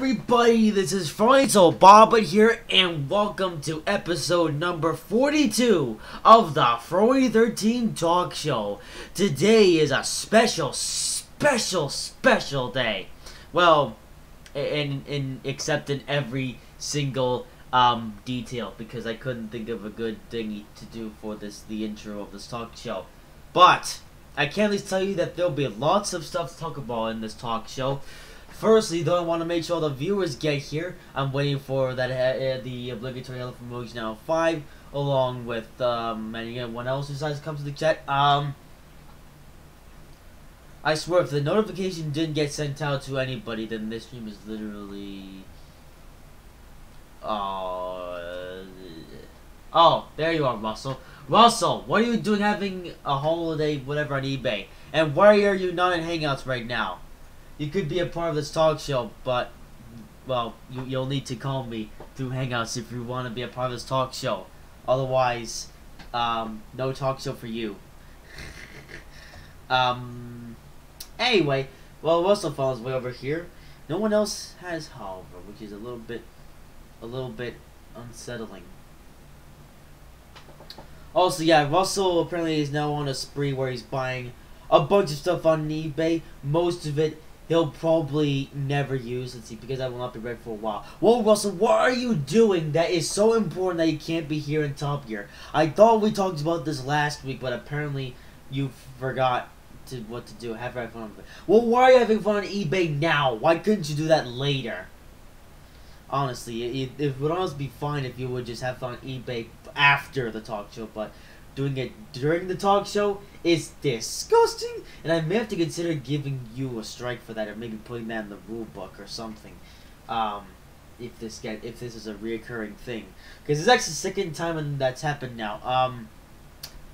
everybody, this is Frowny13 here, and welcome to episode number 42 of the Frowny13 Talk Show. Today is a special day. Well, except in every single detail, because I couldn't think of a good thing to do for the intro of this talk show. But I can at least tell you that there'll be lots of stuff to talk about in this talk show. Firstly, though, I want to make sure the viewers get here. I'm waiting for that the obligatory hello from emoji now 5, along with anyone else who decides to come to the chat. I swear, if the notification didn't get sent out to anybody, then this stream is literally. Oh, there you are, Russell. Russell, what are you doing having a holiday, whatever, on eBay? And why are you not in Hangouts right now? You could be a part of this talk show, but, well, you'll need to call me through Hangouts if you want to be a part of this talk show. Otherwise, no talk show for you. Anyway, well, Russell follows way over here. No one else has, however, which is a little bit unsettling. Also, yeah, Russell apparently is now on a spree where he's buying a bunch of stuff on eBay. Most of it he'll probably never use. Let's see, because I will not be ready for a while. Whoa, Russell, what are you doing that is so important that you can't be here in Top Gear? I thought we talked about this last week, but apparently you forgot what to do. Have fun with it. Well, why are you having fun on eBay now? Why couldn't you do that later? Honestly, it would almost be fine if you would just have fun on eBay after the talk show, but doing it during the talk show is disgusting, and I may have to consider giving you a strike for that, or maybe putting that in the rule book or something. If this is a reoccurring thing, because it's actually the second time that's happened now.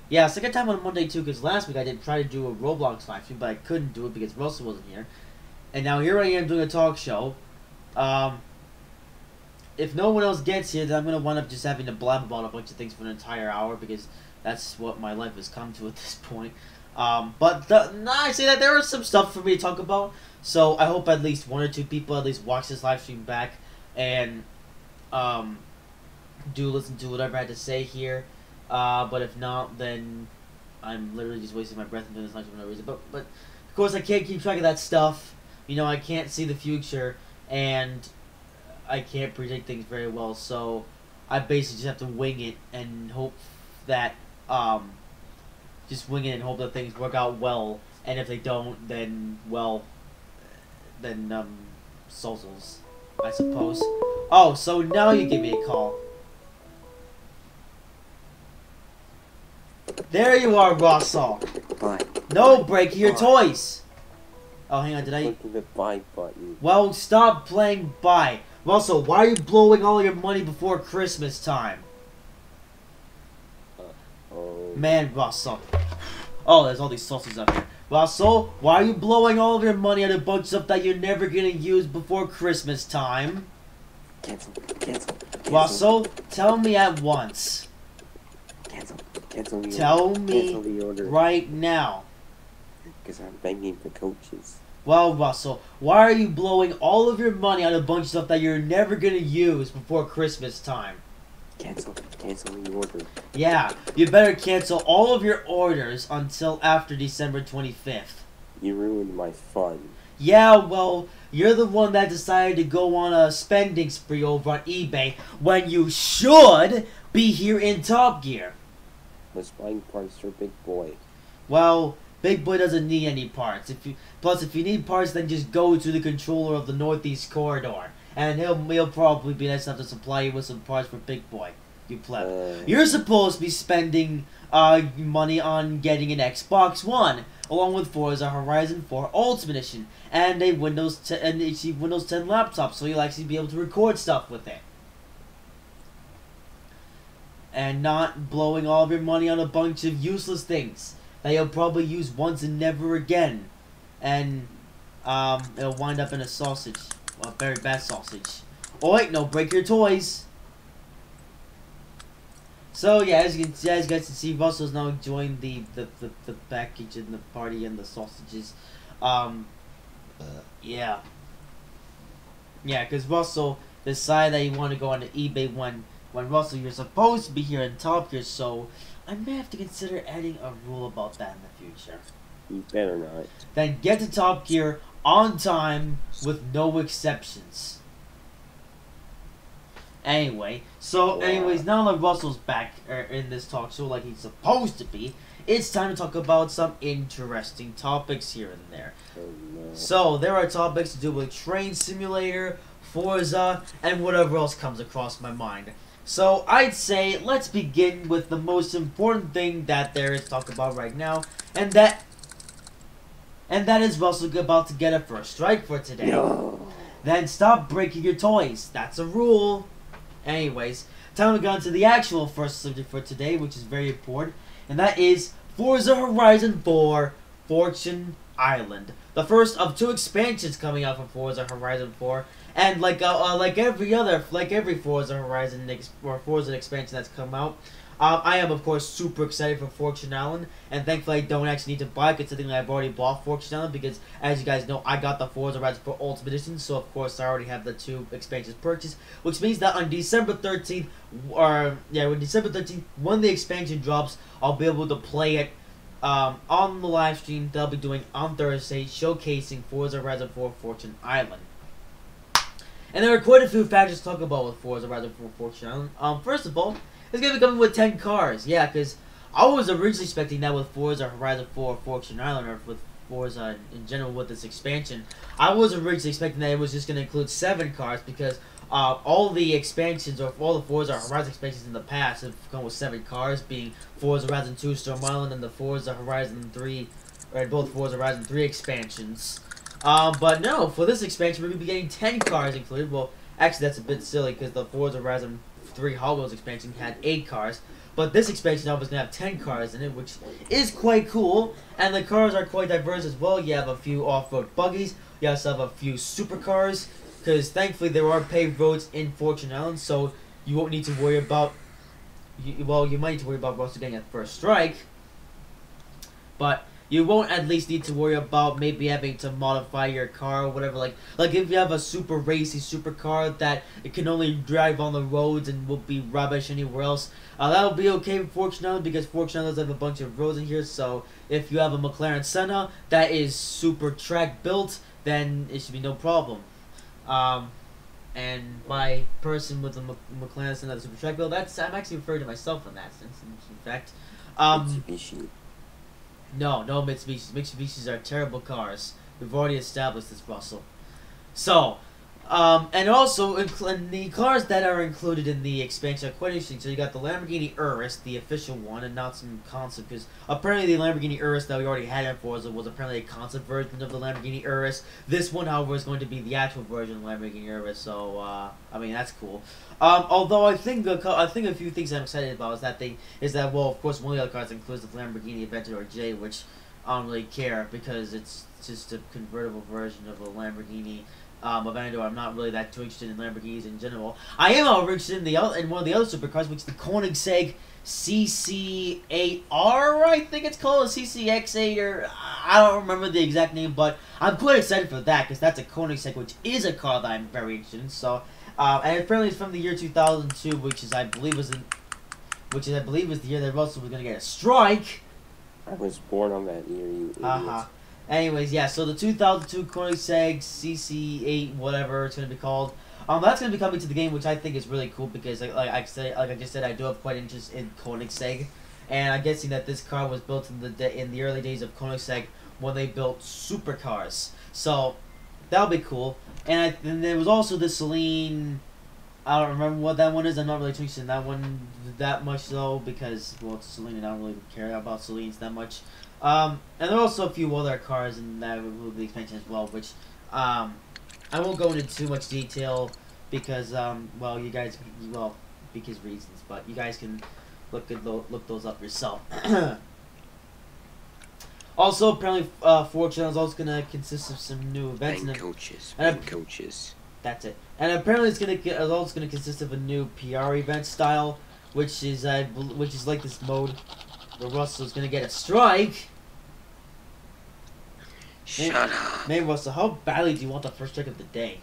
Yeah, second time on Monday too, because last week I did try to do a Roblox live stream, but I couldn't do it because Russell wasn't here, and now here I am doing a talk show. If no one else gets here, then I'm gonna wind up just having to blab about a bunch of things for an entire hour, because that's what my life has come to at this point. But I say that there is some stuff for me to talk about, so I hope at least 1 or 2 people at least watch this live stream back and do listen to whatever I had to say here. But if not, then I'm literally just wasting my breath and doing this live stream for no reason. But of course I can't keep track of that stuff. You know, I can't see the future, and I can't predict things very well, so I basically just have to wing it and hope that just wing it and hope that things work out well, and if they don't, then, well, then socials, I suppose. Oh, so now you give me a call. There you are, Russell. Bye. No, break your toys. Oh, hang on, did I? Clicking the buy button. Well, stop playing buy. Russell, why are you blowing all your money before Christmas time? Oh. Man, Russell. Oh, there's all these sauces up here. Russell, why are you blowing all of your money on a bunch of stuff that you're never gonna use before Christmas time? Cancel. Russell, tell me at once. Cancel the order. Tell me Cancel the order. right now. Because I'm begging for coaches. Well, Russell, why are you blowing all of your money on a bunch of stuff that you're never gonna use before Christmas time? Cancel the order. Yeah, you better cancel all of your orders until after December 25th. You ruined my fun. Yeah, well, you're the one that decided to go on a spending spree over on eBay when you should be here in Top Gear. Was buying parts for Big Boy. Well, Big Boy doesn't need any parts. Plus, if you need parts, then just go to the controller of the Northeast Corridor, and he'll probably be nice enough to supply you with some parts for Big Boy. You pleb. You're supposed to be spending money on getting an Xbox One, along with Forza Horizon 4 Ultimate Edition, and a Windows 10 laptop, so you'll actually be able to record stuff with it. And not blowing all of your money on a bunch of useless things that you'll probably use once and never again. And it'll wind up in a sausage. Well, a very bad sausage. Oh wait, no, break your toys. So yeah, as you guys can see, Russell's now enjoying the package and the party and the sausages. Yeah. Yeah, because Russell decided that he wanted to go on the eBay when Russell, you're supposed to be here in Top Gear, so I may have to consider adding a rule about that in the future. You better not. Then get to Top Gear on time with no exceptions. Anyway, now that Russell's back in this talk show like he's supposed to be, it's time to talk about some interesting topics here and there. Oh, no. So, there are topics to do with Train Simulator, Forza, and whatever else comes across my mind. So, I'd say let's begin with the most important thing that there is to talk about right now, and that is Russell about to get a first strike for today. No. Then stop breaking your toys. That's a rule. Anyways, time to go on to the actual first subject for today, which is very important, and that is Forza Horizon 4 Fortune Island. The first of 2 expansions coming out for Forza Horizon 4, and like every Forza Horizon or Forza expansion that's come out, I am of course super excited for Fortune Island, and thankfully I don't actually need to buy it considering I've already bought Fortune Island because, as you guys know, I got the Forza Horizon 4 Ultimate Edition, so of course I already have the 2 expansions purchased, which means that on December 13th, when the expansion drops, I'll be able to play it on the live stream they'll be doing on Thursday, showcasing Forza Horizon 4 Fortune Island. And there are quite a few factors to talk about with Forza Horizon 4 Fortune Island. First of all, it's going to be coming with 10 cars. Yeah, because I was originally expecting that with Forza Horizon 4 Fortune Island, or with Forza in general with this expansion. I was originally expecting that it was just going to include 7 cars because all the expansions, or all the Forza Horizon expansions in the past have come with 7 cars, being Forza Horizon 2 Storm Island and the Forza Horizon 3, or both Forza Horizon 3 expansions. But no, for this expansion, we're going to be getting 10 cars included. Well, actually, that's a bit silly because the Forza Horizon 3 Hot Wheels expansion had 8 cars. But this expansion now is going to have 10 cars in it, which is quite cool. And the cars are quite diverse as well. You have a few off-road buggies. You also have a few supercars. Because thankfully there are paved roads in Fortune Island, so you won't need to worry about... Well, you might need to worry about also getting a first strike. But you won't at least need to worry about maybe having to modify your car or whatever. Like if you have a super racy supercar that it can only drive on the roads and will be rubbish anywhere else, that'll be okay for Fortune Island because Fortune Island does have a bunch of roads in here. So if you have a McLaren Senna that is super track built, then it should be no problem. And by person with a McLaren Senna that's super track built, I'm actually referring to myself in that sense. In fact, Mitsubishi. No Mitsubishis. Mitsubishis are terrible cars. We've already established this, Russell. So, and also, the cars that are included in the expansion are quite interesting. So you got the Lamborghini Urus, the official one, and not some concept, because apparently the Lamborghini Urus that we already had in Forza was apparently a concept version of the Lamborghini Urus. This one, however, is going to be the actual version of the Lamborghini Urus, so, I mean, that's cool. Although I think a few things I'm excited about is that well, of course, one of the other cars includes the Lamborghini Aventador J, which I don't really care because it's just a convertible version of a Lamborghini Aventador. I'm not really that too interested in Lamborghinis in general. I am however interested in one of the other supercars, which is the Koenigsegg CC8R, I think it's called, a CCX8, or I don't remember the exact name, but I'm quite excited for that because that's a Koenigsegg, which is a car that I'm very interested in. So, and apparently it's from the year 2002, which I believe was the year that Russell was going to get a strike. I was born on that year, you idiot. Anyways, yeah, so the 2002 Koenigsegg CC8, whatever it's going to be called, that's going to be coming to the game, which I think is really cool because, like I just said, I do have quite interest in Koenigsegg, and I'm guessing that this car was built in the early days of Koenigsegg when they built supercars. So that'll be cool. And there was also the Celine. I don't remember what that one is. I'm not really interested in that one that much though because well, it's Celine, and I don't really care about Celines that much. And there are also a few other cars in that will be expansion as well, which I won't go into too much detail because well, because reasons, but you guys can look those up yourself. Also, apparently, Fortune is also gonna consist of some new events and coaches. That's it. And apparently, it's also gonna consist of a new PR event style, which is like this mode where Russell's gonna get a strike. Shut up. Man, Russell, how badly do you want the first strike of the day?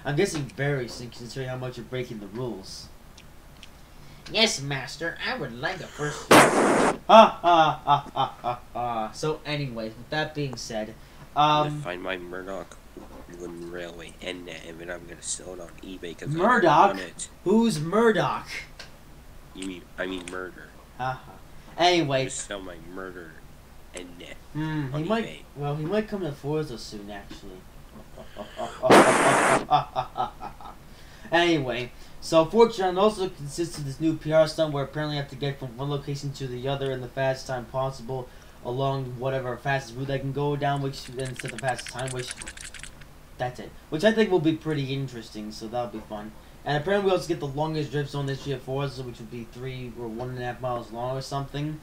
I'm guessing very soon, considering how much you're breaking the rules. Yes, master. I would like a first. So, anyways, with that being said, I'm gonna find my Murdoch wooden railway and then I'm gonna sell it on eBay because Murdoch. Who's Murdoch? I mean murder. Anyway, Just sell my murder and net. He might. eBay. Well, he might come to Forza soon, actually. Anyway, so Fortune also consists of this new PR stunt where apparently you have to get from one location to the other in the fastest time possible along whatever fastest route I can go down, which then set the fastest time, which that's it. Which I think will be pretty interesting, so that'll be fun. And apparently we also get the longest drift zone this year for us, which would be 3 or 1.5 miles long or something.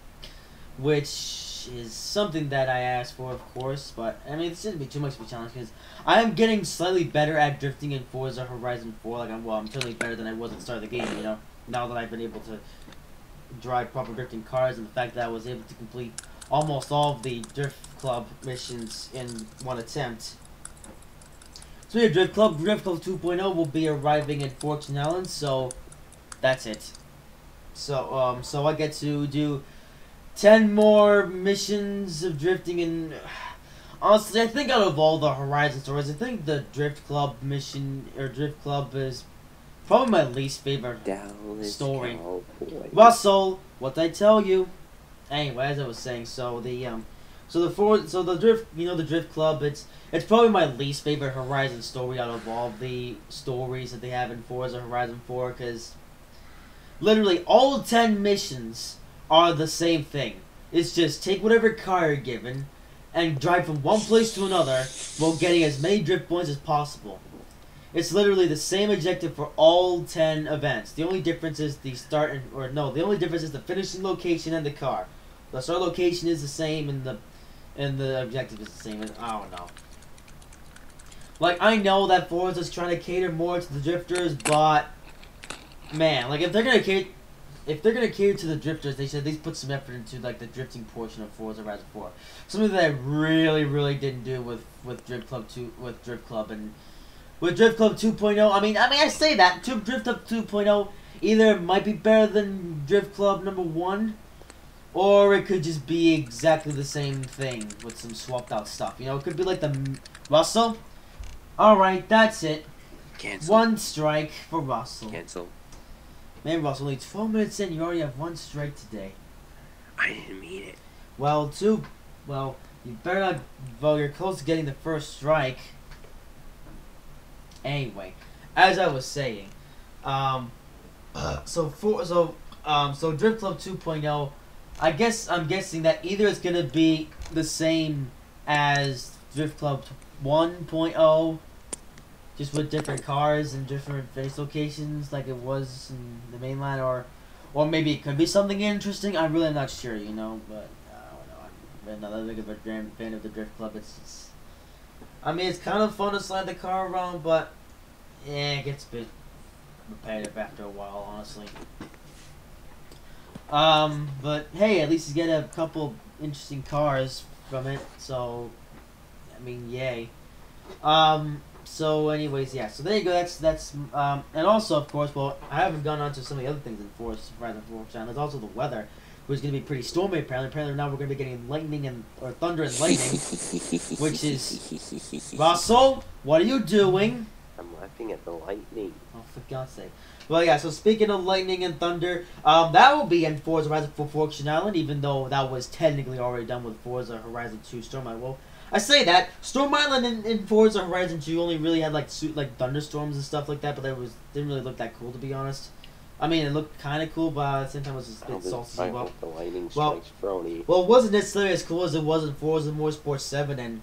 Which is something that I asked for, of course, but I mean, it shouldn't be too much of a challenge because I am getting slightly better at drifting in Forza Horizon 4. Like, I'm certainly better than I was at the start of the game, you know, now that I've been able to drive proper drifting cars, and the fact that I was able to complete almost all of the Drift Club missions in one attempt. So yeah, Drift Club 2.0 will be arriving in Fortune Island, so that's it. So, so I get to do 10 more missions of drifting, and honestly, I think out of all the Horizon stories, I think the Drift Club mission, or Drift Club, is probably my least favorite story. Russell, what did I tell you? Anyway, as I was saying, so the Drift, you know, the Drift Club, it's probably my least favorite Horizon story out of all the stories that they have in Forza Horizon 4, because literally all 10 missions are the same thing. It's just take whatever car you're given and drive from one place to another while getting as many drift points as possible. It's literally the same objective for all 10 events. The only difference is the the only difference is the finishing location and the car. The start location is the same and the objective is the same. I don't know. Like, I know that Forza's trying to cater more to the drifters, but man, like, if they're gonna cater to the drifters, they should at least put some effort into, like, the drifting portion of Forza Horizon 4. Something that I really, really didn't do with Drift Club 2, with Drift Club 2.0. I mean, I say that Drift Club 2.0 either might be better than Drift Club number 1, or it could just be exactly the same thing with some swapped out stuff. You know, it could be like the Russell. All right, that's it. Cancel. 1 strike for Russell. Cancel. Man, Russell, only 12 minutes in, you already have 1 strike today. I didn't mean it. Well, you better not. Well, you're close to getting the first strike. Anyway, as I was saying, so Drift Club 2.0, I'm guessing that either it's gonna be the same as Drift Club 1.0, just with different cars and different face locations like it was in the mainline, or maybe it could be something interesting. I'm really not sure, you know, but I don't know. I'm really not that big of a fan of the Drift Club. I mean, it's kind of fun to slide the car around, but yeah, it gets a bit repetitive after a while, honestly. But hey, at least you get a couple interesting cars from it, so I mean, yay. So anyways, yeah, so there you go, that's and also, of course, well, I haven't gone on to some of the other things in Forza Horizon 4 channel. There's also the weather, which is going to be pretty stormy, apparently now we're going to be getting lightning or thunder and lightning, which is, Russell, what are you doing? I'm laughing at the lightning. Oh, for God's sake. Well, yeah, so speaking of lightning and thunder, that will be in Forza Horizon 4 Fortune Island, even though that was technically already done with Forza Horizon 2 Storm Island. Well, I say that Storm Island in Forza Horizon 2 only really had like thunderstorms and stuff like that, but didn't really look that cool, to be honest. I mean, it looked kind of cool, but at the same time it was just a bit salty as well. The lightning strikes Frowny. Well, it wasn't necessarily as cool as it was in Forza Motorsport 7, and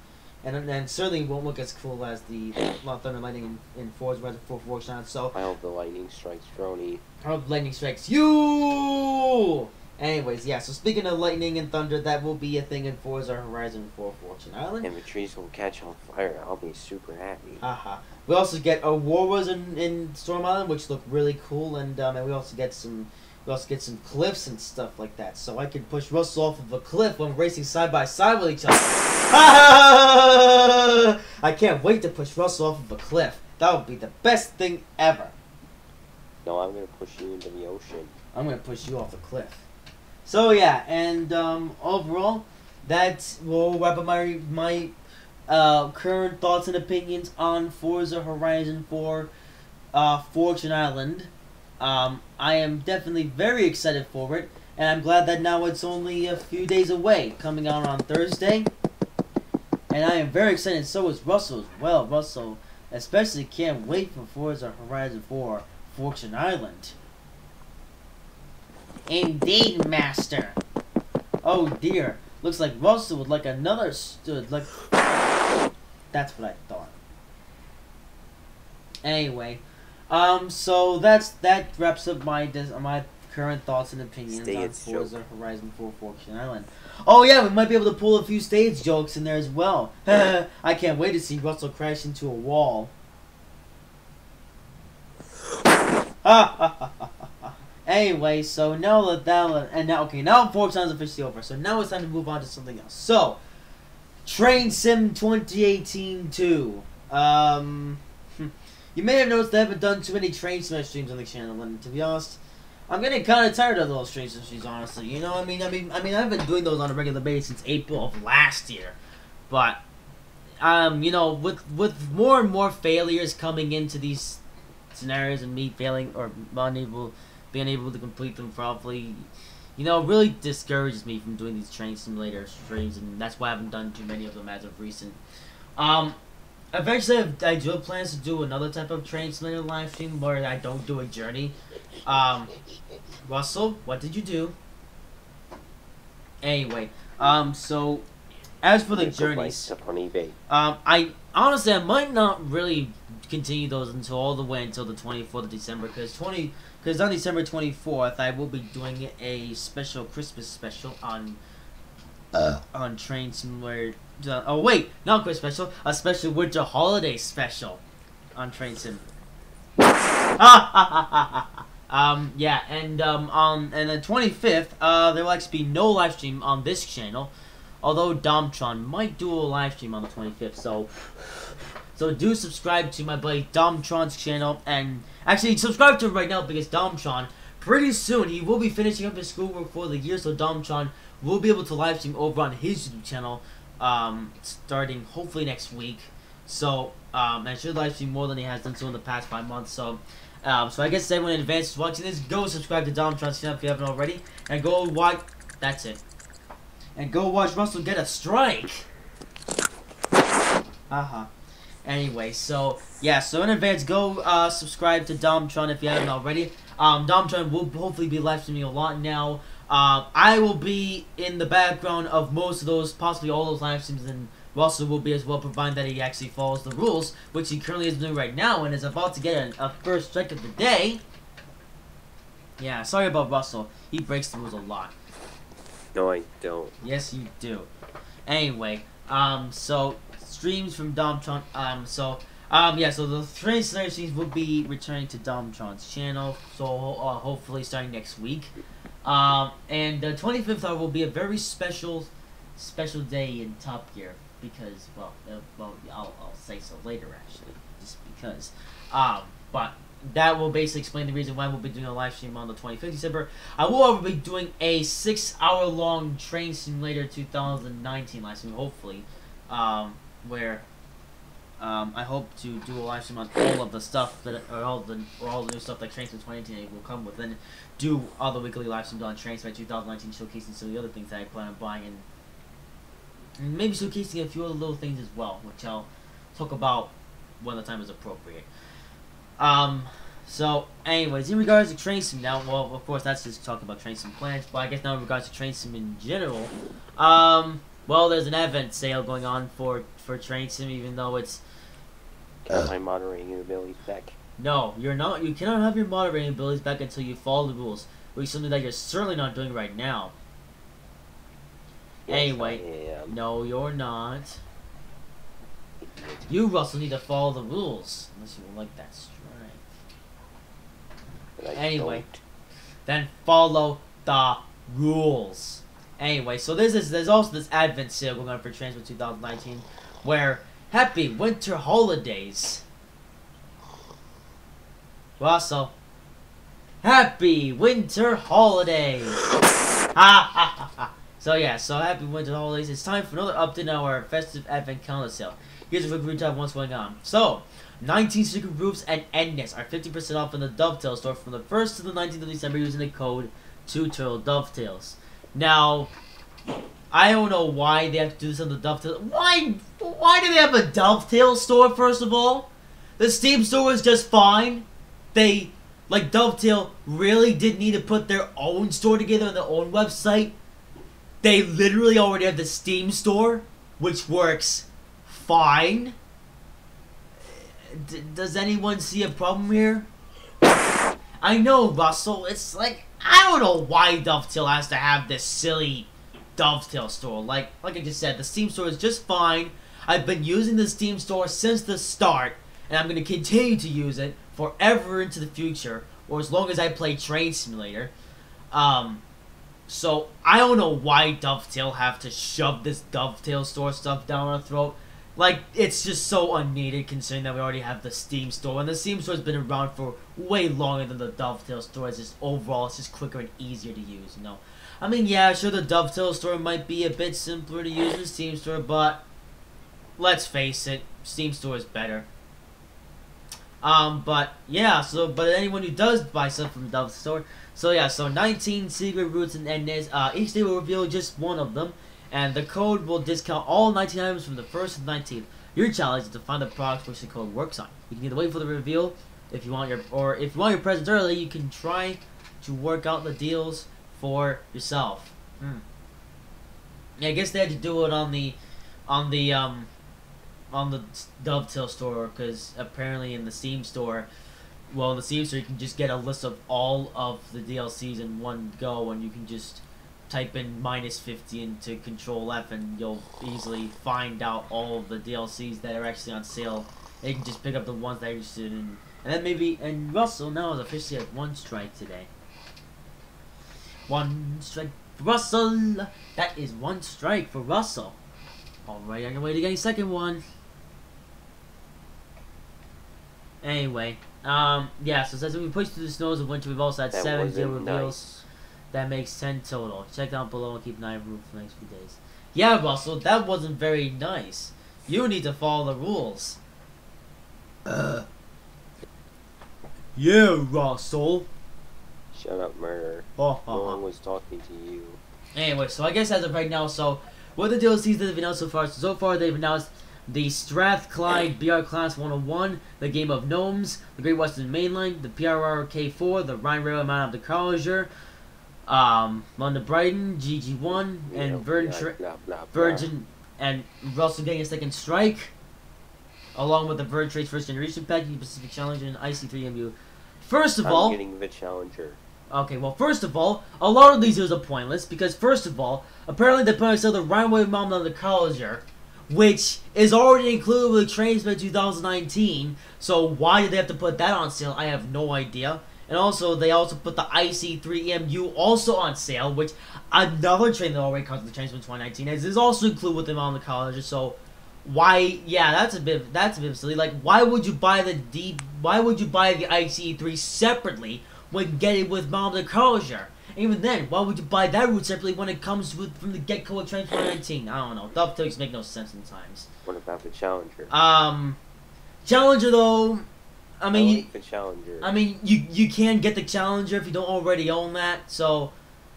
certainly won't look as cool as the thunder and lightning in Forza Horizon 4 Fortune Island. So I hope the lightning strikes Frowny. I hope lightning strikes you. Anyways, yeah, so speaking of lightning and thunder, that will be a thing in Forza Horizon 4 Fortune Island. And the trees will catch on fire. I'll be super happy. Haha. We also get Auroras in Storm Island, which look really cool, and we also get some cliffs and stuff like that. So I can push Russell off of a cliff when racing side by side with each other. I can't wait to push Russell off of a cliff. That would be the best thing ever. No, I'm gonna push you into the ocean. I'm gonna push you off the cliff. So yeah, and overall, that will wrap up my current thoughts and opinions on Forza Horizon 4 Fortune Island. I am definitely very excited for it, and I'm glad that now it's only a few days away, coming out on Thursday. And I am very excited, so is Russell as well. Russell especially can't wait for Forza Horizon 4 Fortune Island. Indeed, Master. Oh dear, looks like Russell would like another like. That's what I thought. Anyway, so that wraps up my current thoughts and opinions on Forza Horizon 4 Fortune Island. Oh yeah, we might be able to pull a few stage jokes in there as well. I can't wait to see Russell crash into a wall. Anyway, so now now Fortune Island is officially over. So now it's time to move on to something else. So, Train Sim 2018 2. You may have noticed that I haven't done too many Train Sim streams on the channel, and to be honest, I'm getting kind of tired of those Train Sim streams. Honestly, you know, I mean, I've been doing those on a regular basis since April of last year, but you know, with more and more failures coming into these scenarios and me failing or being able to complete them properly, you know, really discourages me from doing these Train Simulator streams, and that's why I haven't done too many of them as of recent. Eventually, I do have plans to do another type of Train Simulator live stream where I don't do a journey. Russell, what did you do? Anyway, so as for the journeys, I honestly I might not really continue those until all the way until the 24th of December, because on December 24th I will be doing a special Christmas special on Train Simulator. Oh wait, not Christmas special, a special winter holiday special on Train Sim. Yeah, and on the 25th, there will actually be no live stream on this channel, although Domtron might do a live stream on the 25th. So do subscribe to my buddy Domtron's channel, and actually subscribe to him right now, because Domtron, pretty soon he will be finishing up his schoolwork for the year, so Domtron will be able to live stream over on his YouTube channel, starting hopefully next week. So I should live stream more than he has done so in the past 5 months. So I guess everyone in advance is watching this, go subscribe to Domtron's channel if you haven't already, and go watch. That's it. And go watch Russell get a strike. Anyway, so yeah, so in advance, go subscribe to Domtron if you haven't already. Domtron will hopefully be live streaming a lot now. I will be in the background of most of those, possibly all those live streams, and Russell will be as well, provided that he actually follows the rules, which he currently is doing right now, and is about to get a first strike of the day. Yeah, sorry about Russell. He breaks the rules a lot. No, I don't. Yes, you do. Anyway, so streams from Domtron. Yeah, so the Train Simulator streams will be returning to Domtron's channel. So hopefully starting next week. And the 25th will be a very special day in Top Gear, because I'll say so later actually, just because. But that will basically explain the reason why we'll be doing a live stream on the 25th of December. I will also be doing a 6-hour-long Train Simulator 2019 live stream, hopefully, where I hope to do a live stream on all of the stuff that, or all the new stuff that Train Sim 2019 will come with, and do other weekly live streams on Train Sim 2019, showcasing some of the other things that I plan on buying, and maybe showcasing a few other little things as well, which I'll talk about when the time is appropriate. So, anyways, in regards to Train Sim now, well, of course, that's just talking about Train Sim plans, but I guess now in regards to Train Sim in general, well, there's an advent sale going on for Train Sim, even though it's... my moderating abilities back. No, you're not. You cannot have your moderating abilities back until you follow the rules, which is something that you're certainly not doing right now. Yes, anyway, no, you're not. You, Russell, need to follow the rules, unless you like that strike. Anyway, then follow the rules. Anyway, so there's also this advent sale going on for Train Sim 2019, where Happy winter holidays. Russell. Happy winter holidays. Ha ha ha ha. So yeah, so happy winter holidays. It's time for another update on our festive advent calendar sale. Here's a quick recap of what's going on. So, 19 secret roofs and endness are 50% off in the Dovetail store from the 1st to the 19th of December using the code 2TurtleDovetails. Now, I don't know why they have to do this on the Dovetail. Why do they have a Dovetail store, first of all? The Steam store is just fine. They, like Dovetail, really did need to put their own store together on their own website. They literally already have the Steam store, which works fine. Does anyone see a problem here? I know, Russell. It's like, I don't know why Dovetail has to have this silly Dovetail store. Like I just said, the Steam store is just fine. I've been using the Steam store since the start, and I'm going to continue to use it forever into the future, or as long as I play Train Simulator. So, I don't know why Dovetail have to shove this Dovetail store stuff down our throat. Like, it's just so unneeded considering that we already have the Steam store. And the Steam store has been around for way longer than the Dovetail store. It's just, overall, it's just quicker and easier to use, you know. I mean, yeah, sure, the Dovetail store might be a bit simpler to use than the Steam store, but let's face it, Steam store is better. But yeah, but anyone who does buy stuff from the Dovetail store, so yeah, so 19 secret roots and endness, each day will reveal just one of them, and the code will discount all 19 items from the 1st to the 19th. Your challenge is to find the products which the code works on. You can either wait for the reveal, if you want your presents early, you can try to work out the deals for yourself. Yeah, I guess they had to do it on the Dovetail store, because apparently in the Steam store, well, in the Steam store you can just get a list of all of the DLCs in one go, and you can just type in -50 into Control F, and you'll easily find out all of the DLCs that are actually on sale. And you can just pick up the ones that you're interested in, and then and Russell now is officially at 1 strike today. 1 strike for Russell. That is 1 strike for Russell. Alright, I can wait to get a second one. Anyway, yeah, so as we push through the snows of winter, we've also had 7 deal reveals. Nice. That makes 10 total. Check down below and keep an eye on the rule for the next few days. Yeah, Russell, that wasn't very nice. You need to follow the rules. Yeah, Russell. Shut up, murder. No one was talking to you. Anyway, so I guess as of right now, so what the DLCs that they've announced so far? So far they've announced the Strathclyde BR Class 101, the Game of Gnomes, the Great Western Mainline, the PRR K4, the Rhine Railway Mount of the Collier, London Brighton, GG1, and Virgin, and Russell getting a second strike, along with the Virgin Trace First Generation Pack, Pacific Challenger, and IC3MU. First of all, I'm getting the Challenger. Okay, well, first of all, a lot of these are pointless, because first of all, apparently they're planning to sell the Rhine Railway Mount of the Collier, which is already included with Transmit 2019, so why did they have to put that on sale? I have no idea. And also, they also put the IC3EMU also on sale, which another train that already comes with the Transmit 2019 is also included with them on the Collier, so why, yeah, that's a bit silly. Like, why would you buy the IC3 separately when you get it with Mount of the Collier? Even then, why would you buy that route separately when it comes from the get-go of Train 2019? I don't know. Dovetails make no sense sometimes. What about the Challenger? Challenger though, I mean, the Challenger. I mean, you can get the Challenger if you don't already own that. So,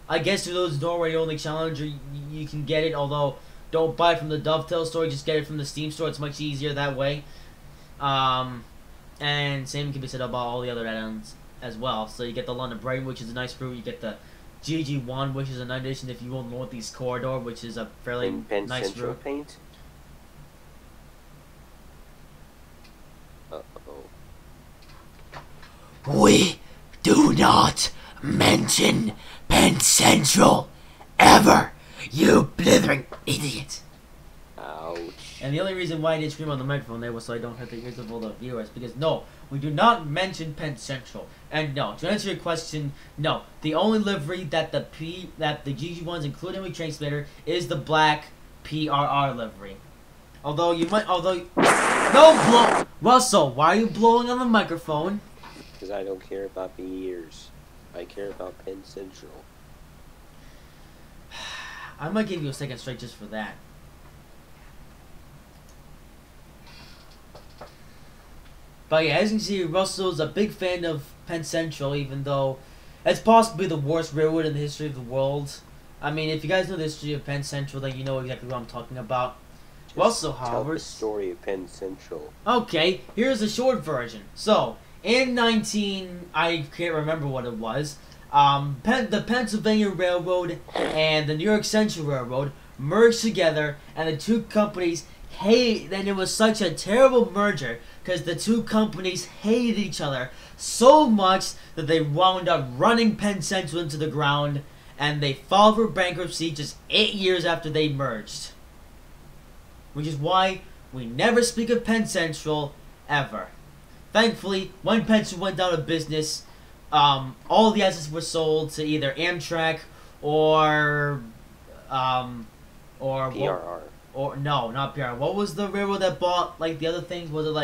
I guess for those who don't already own the Challenger, you can get it. Although, don't buy it from the Dovetail store. Just get it from the Steam store. It's much easier that way. And same can be said about all the other add-ons as well. So you get the London Brighton, which is a nice route. You get the GG1, which is a nice addition if you want Northeast Corridor, which is a fairly nice Central route. Paint? Uh-oh. We do not mention Penn Central ever, you blithering idiot. Ouch. And the only reason why I didn't scream on the microphone there was so I don't hurt the ears of all the viewers, because no, we do not mention Penn Central. And no, to answer your question, no. The only livery that the GG1s, including with Train Splitter, is the black PRR livery. Although you might, although don't blow, Russell. Why are you blowing on the microphone? Because I don't care about the years. I care about Penn Central. I might give you a second strike just for that. But yeah, as you can see, Russell's a big fan of Penn Central, even though it's possibly the worst railroad in the history of the world. I mean, if you guys know the history of Penn Central, then you know exactly what I'm talking about. Russell, Tell however, the story of Penn Central. okay, here's a short version. So, in I can't remember what it was, the Pennsylvania Railroad and the New York Central Railroad merged together, and the two companies and it was such a terrible merger because the two companies hated each other so much that they wound up running Penn Central into the ground, and they filed for bankruptcy just 8 years after they merged. Which is why we never speak of Penn Central ever. Thankfully, when Penn Central went out of business, all the assets were sold to either Amtrak or PRR. Or no, not PRR. What was the railroad that bought like the other things? Was it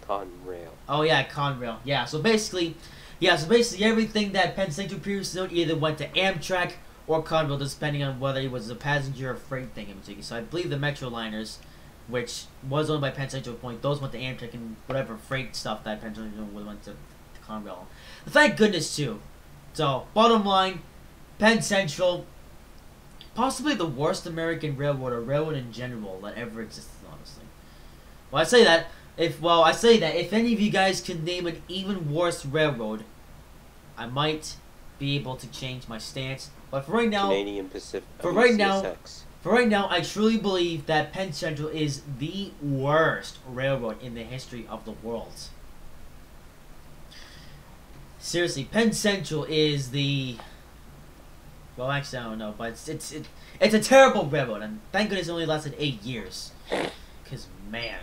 Conrail? Oh yeah, Conrail. Yeah. So basically everything that Penn Central previously owned either went to Amtrak or Conrail, depending on whether it was a passenger or freight thing. So I believe the Metro liners, which was owned by Penn Central at one point, those went to Amtrak, and whatever freight stuff that Penn Central went to Conrail. Thank goodness too. So bottom line, Penn Central, possibly the worst American railroad or railroad in general that ever existed. Honestly, I say that if any of you guys can name an even worse railroad, I might be able to change my stance. But for right now, Canadian Pacific. For right now, I truly believe that Penn Central is the worst railroad in the history of the world. Seriously, Penn Central is the... Well, actually, I don't know, but it's a terrible railroad, and thank goodness it only lasted 8 years. Cause man,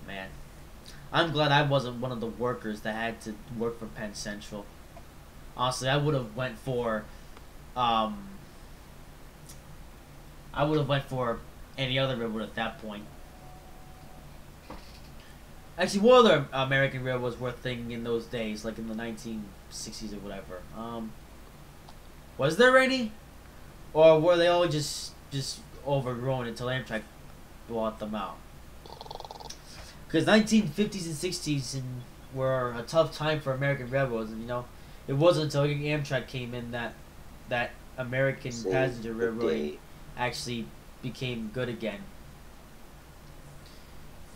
man, I'm glad I wasn't one of the workers that had to work for Penn Central. Honestly, I would have went for any other railroad at that point. Actually, what other American railroads were a thing in those days, like in the 1960s or whatever? Was there any? Or were they all just overgrown until Amtrak bought them out? Because 1950s and 60s were a tough time for American railroads, and it wasn't until Amtrak came in that American passenger railroad actually became good again.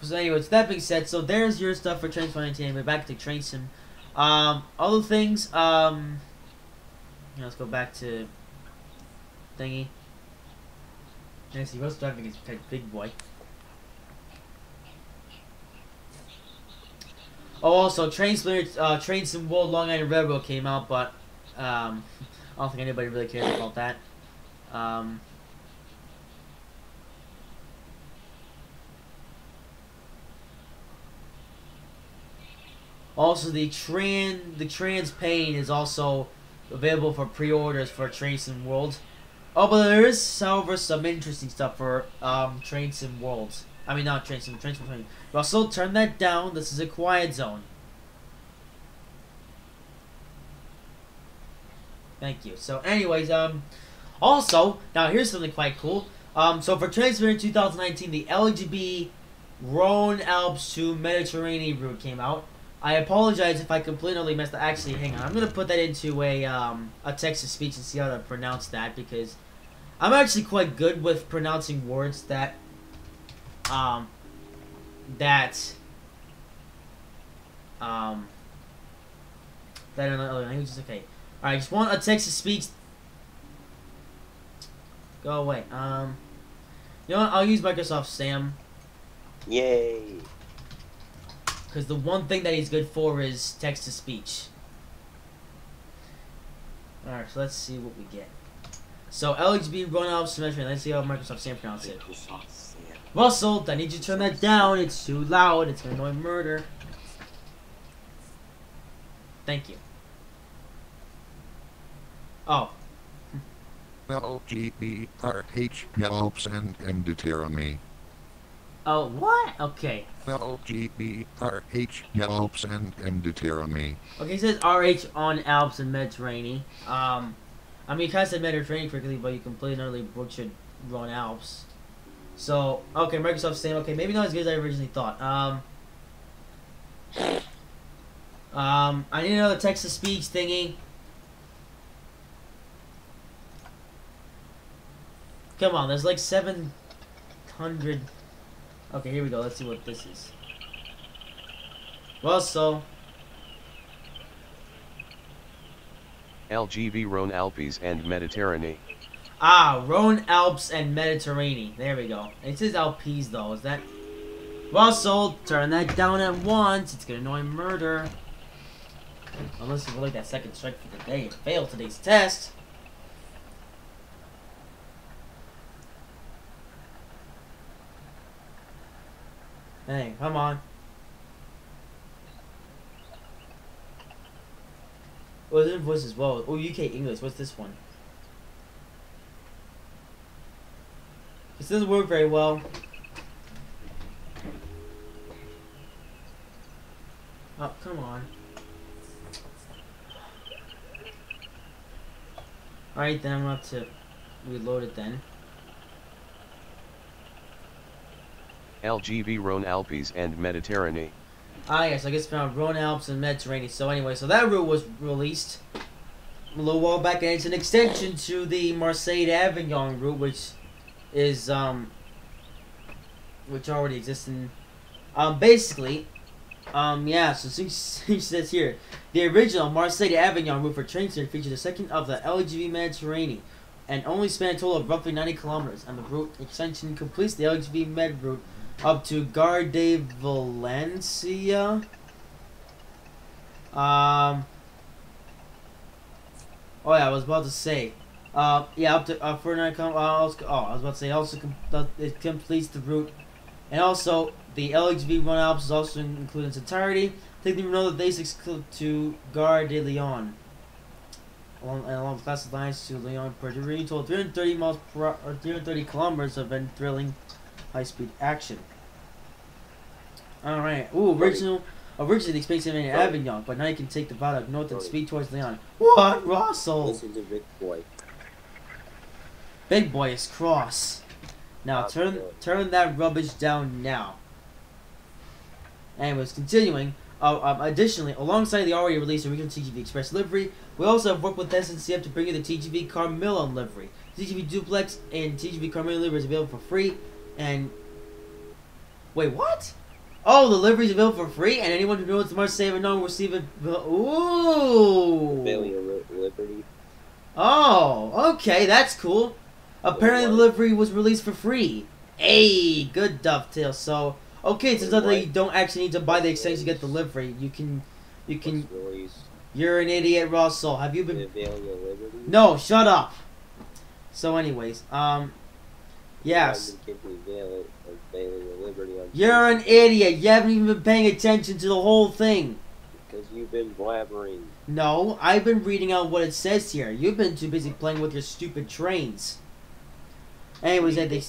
So anyways, that being said, so there's your stuff for Train 2019. We're back to Train Sim. Other things, let's go back to thingy. Let's see, what's driving his big boy? Oh, also, Train Sim World Long Island Railroad came out, but I don't think anybody really cares about that. Also, the Trans Pain is also available for pre-orders for Train Sim World. Oh, but there is, however, some interesting stuff for Train Sim World. I mean, not Train Sim, Train Sim 20. Russell, turn that down. This is a quiet zone. Thank you. So, anyways, also, now here's something quite cool. So for Train Sim 2019, the LGB Rhone Alps to Mediterranean route came out. I apologize if I completely messed up. Actually, hang on. I'm gonna put that into a text-to-speech and see how to pronounce that, because I'm actually quite good with pronouncing words that in other languages. Okay. All right. Just want a text-to-speech. Go away. You know what? I'll use Microsoft Sam. Yay. Because the one thing that he's good for is text-to-speech. Alright, so let's see what we get. So, LHB run-off symmetry. Let's see how Microsoft Sam pronounces it. Russell, I need you to turn that down. It's too loud. It's going to annoy murder. Thank you. Oh. LGBRH helps and Deuteronomy. Oh, what? Okay. LGBRH helps and Deuteronomy. Okay, it says RH on Alps and Mediterranean. I mean, you kind of said Mediterranean correctly, but you completely utterly butchered Rhone Alps. So, okay, Microsoft's saying, okay, maybe not as good as I originally thought. I need another text-to-speech thingy. Come on, there's like 700... Okay, here we go. Let's see what this is. Well, so... LGV Rhone Alpes and Mediterranean. Ah, Rhone Alps and Mediterranean. There we go. It says Alpes, though. Is that... Russell, turn that down at once. It's gonna annoy murder. Unless you would like that second strike for the day and fail today's test. Hey, come on. Oh, there's voice as well. Oh, UK English. What's this one? This doesn't work very well. Oh, come on. Alright, then I'm going to have to reload it then. LGV Rhone Alpes and Mediterranean. Ah, yes, I guess found Rhone Alps and Mediterranean. So anyway, so that route was released a little while back, and it's an extension to the Marseille to Avignon route, which is which already exists in basically yeah. So it says here, the original Marseille to Avignon route for train service featured a section of the LGV Mediterranean, and only spanned a total of roughly 90 kilometers. And the route extension completes the LGV Med route up to Gare de Valencia. Oh yeah, I was about to say. Yeah, up to for 9 I was about to say also it completes the route, and also the LXV Rhone Alps is also included in its entirety. Taking another basics to Gare de Lyon, along with classic lines to Lyon, Puerto Rico, total 330 miles per hour, or 330 kilometers of thrilling high-speed action. All right. Ooh, originally the expensive in Avignon, but now you can take the viaduct north and speed towards Lyon. What, Russell? Listen to Big Boy. Big boy is cross. Now turn that rubbish down now. Anyways, continuing. Additionally, alongside the already released original TGV Express livery, we also have worked with SNCF to bring you the TGV Carmillon livery. TGV Duplex and TGV Carmillon livery is available for free. And wait, what? Oh, the livery is available for free, and anyone who knows the Marseille or will receive it. Ooh. Failure Liberty. Oh, okay, that's cool. Apparently, the livery was released for free. Hey, good dovetail. So, okay, so it's not that you don't actually need to buy the extension to get the livery. You can. You're an idiot, Russell. Have you been? No, shut up. So, anyways, yes. You're an idiot. You haven't even been paying attention to the whole thing. Because you've been blabbering. No, I've been reading out what it says here. You've been too busy playing with your stupid trains. Anyways, the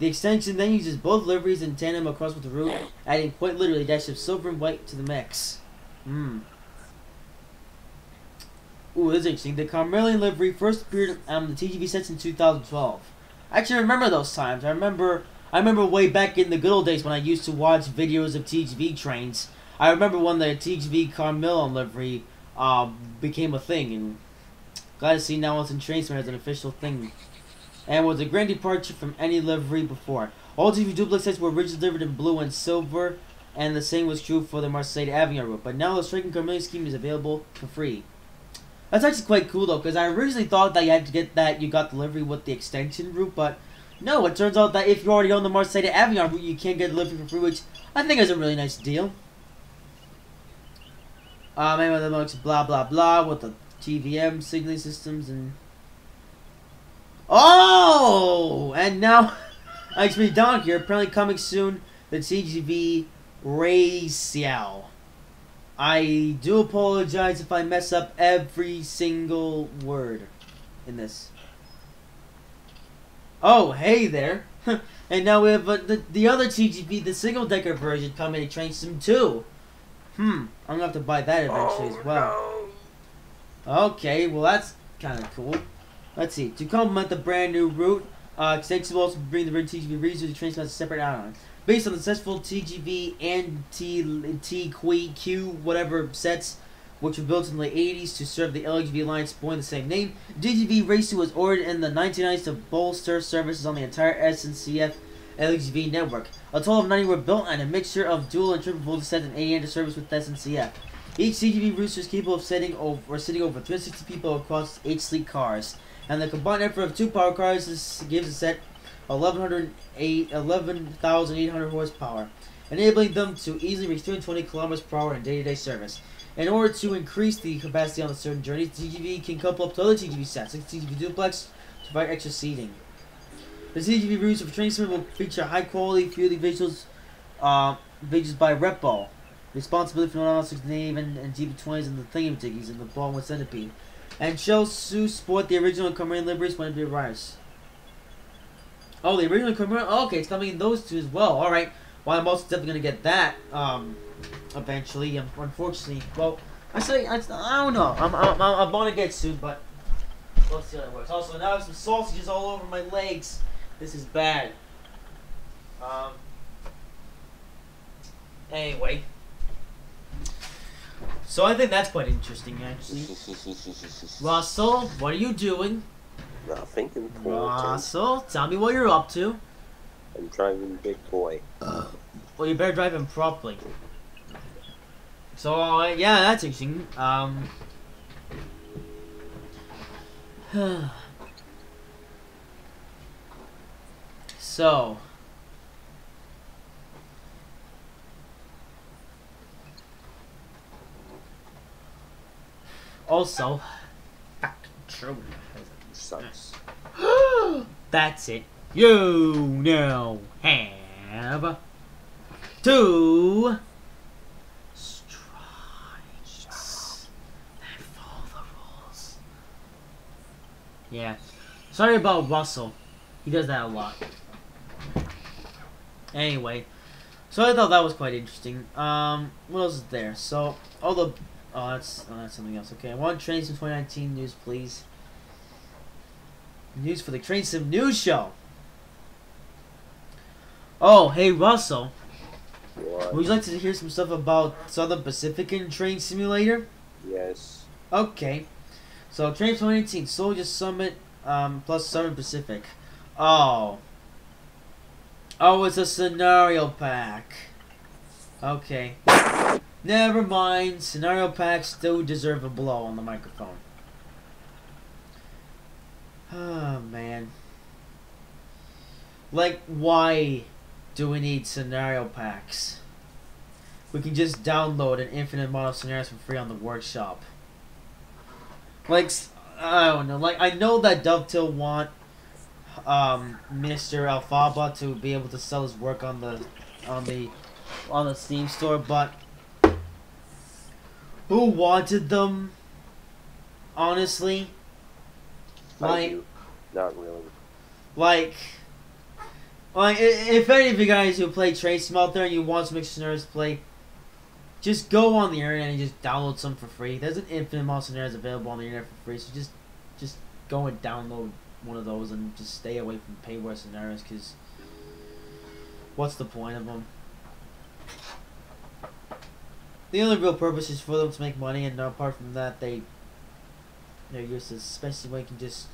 extension then uses both liveries in tandem across with the route, adding quite literally a dash of silver and white to the mix. Ooh, this is interesting. The Carmelian livery first appeared on the TGV sets in 2012. I actually remember those times. I remember way back in the good old days when I used to watch videos of TGV trains. I remember when the TGV Carmelian livery became a thing, and glad to see now it's in Trainsport as an official thing. And was a grand departure from any livery before. All TGV duplex sets were originally delivered in blue and silver, and the same was true for the Marseille to Avignon route. But now the striking Carmelian scheme is available for free. That's actually quite cool though, because I originally thought that you had to get that you got delivery with the extension route, but no, it turns out that if you already own the Marseille to Avignon route, you can get delivery for free, which I think is a really nice deal. Anyway, the looks blah blah blah with the TVM signaling systems and oh, and now XP Donk here, apparently coming soon. The TGV Racial. I do apologize if I mess up every single word in this. Oh, hey there. And now we have the other TGV, the single-decker version, coming to Train Sim 2. I'm gonna have to buy that eventually as well. No. Okay, well that's kind of cool. Let's see. To complement the brand new route, Extension will also bring the TGV reasons to Train Sim as a separate add-on. Based on the successful TGV and Q whatever sets, which were built in the late 80s to serve the LGV line sporting the same name, DGV Race 2 was ordered in the 1990s to bolster services on the entire SNCF LGV network. A total of 90 were built and a mixture of dual and triple voltage sets and 80 entered service with SNCF. Each CGV route is capable of sitting over 360 people across 8 sleek cars, and the combined effort of 2 power cars gives a set 11,800 horsepower, enabling them to easily reach 220 kilometers per hour in day-to-day service. In order to increase the capacity on the certain journeys, TGV can couple up to other TGV sets, like TGV duplex, to provide extra seating. The TGV routes of Train Sim will feature high-quality 3D visuals, visuals by Repball, responsibility for analytics name and TV20s and the thingy-majiggies and the ball with centipede, and shall soon sport the original Command liveries when it arrives. Oh, the original Command. Oh, okay, it's coming in those two as well. All right. Well, I'm also definitely gonna get that. Eventually, unfortunately. Well, I don't know. I want to get soon, but let's see how that works. Also, now I have some sausages all over my legs. This is bad. Anyway, so I think that's quite interesting, actually. Russell, what are you doing? Nothing important. Russell, tell me what you're up to. I'm driving Big Boy. Well, you better drive him properly. So, yeah, that's interesting. So. Also, back to the truth. Sucks. That's it. You now have 2 strikes that follow the rules. Yeah. Sorry about Russell. He does that a lot. Anyway, so I thought that was quite interesting. What else is there? So all the that's something else. Okay, I want Train Sim 2019 news, please. News for the Train Sim News Show. Oh, hey Russell. What? Would you like to hear some stuff about Southern Pacific and Train Simulator? Yes. Okay. So Train 2018 Soldier Summit plus Southern Pacific. Oh, it's a scenario pack. Okay. Never mind. Scenario packs still deserve a blow on the microphone. Oh man. Like, why do we need scenario packs? We can just download an infinite amount of scenarios for free on the workshop. Like, I don't know. Like, I know that Dovetail want Mr. Alphaba to be able to sell his work on the Steam store, but who wanted them? Honestly, like, not really. Like, if any of you guys who play Train Sim out there and you want some extra scenarios to play, just go on the internet and just download some for free. There's an infinite amount of scenarios available on the internet for free, so just go and download one of those and just stay away from payware scenarios, because what's the point of them? The only real purpose is for them to make money, and apart from that, they're useless. Especially when you can just